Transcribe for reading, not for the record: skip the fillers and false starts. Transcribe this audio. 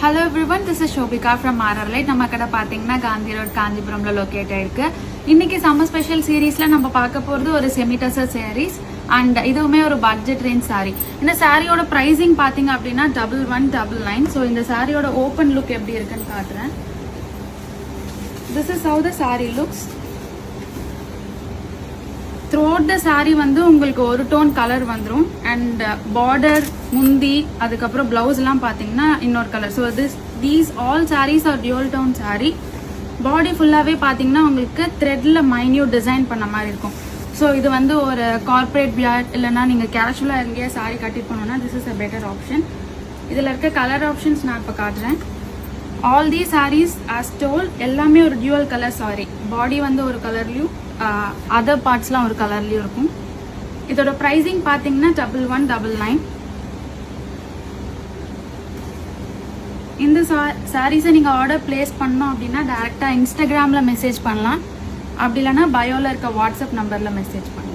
Hello everyone, this is Shobika from RRLite. நம்ம கடை பாத்தீங்கன்னா காந்தி ரோட் காஞ்சிபுரம்ல லொகேட் ஆயிருக்கு. இன்னைக்கு சம்மர் ஸ்பெஷல் சீரீஸ்ல நம்ம பார்க்க போறது ஒரு செமி டசர் சாரீஸ் அண்ட் இதுவுமே ஒரு பட்ஜெட் ரேஞ்ச் சாரி. இந்த சாரியோட பிரைசிங் பாத்தீங்க அப்படின்னா 1199. ஸோ இந்த சாரியோட ஓப்பன் லுக் எப்படி இருக்குன்னு காட்டுறேன். This is how the saree looks. Throughout the saree வந்து உங்களுக்கு ஒரு டோன் கலர் வந்துரும் அண்ட் பார்டர் முந்தி அதுக்கப்புறம் பிளவுஸ் எல்லாம் பாத்தீங்கன்னா இன்னொரு கலர். So these all saris are dual tone sari. Body ஃபுல்லாவே பாத்தீங்கன்னா உங்களுக்கு த்ரெட்ல மைன்யூட் டிசைன் பண்ண மாதிரி இருக்கும். ஸோ இது வந்து ஒரு கார்பரேட் வியர் இல்லைன்னா நீங்க கேஷுவலா எங்கேயா சாரி கட்டிட்டு போனோம்னா this is a better option. இதுல இருக்க கலர் ஆப்ஷன்ஸ் நான் இப்போ காட்டுறேன். ஆல் தி சாரீஸ் ஆஸ் டோல் எல்லாமே ஒரு டியூவல் கலர் சாரி. பாடி வந்து ஒரு கலர்லயும் அதர் பார்ட்ஸ்லாம் ஒரு கலர்லயும் இருக்கும். இதோட பிரைசிங் பாத்தீங்கன்னா 1199. இந்த சாரீஸை நீங்க ஆர்டர் பிளேஸ் பண்ணோம் அப்படின்னா டைரக்டா இன்ஸ்டாகிராம்ல மெசேஜ் பண்ணலாம். அப்படி இல்லைன்னா பயோல இருக்க வாட்ஸ்அப் நம்பர்ல மெசேஜ் பண்ணலாம்.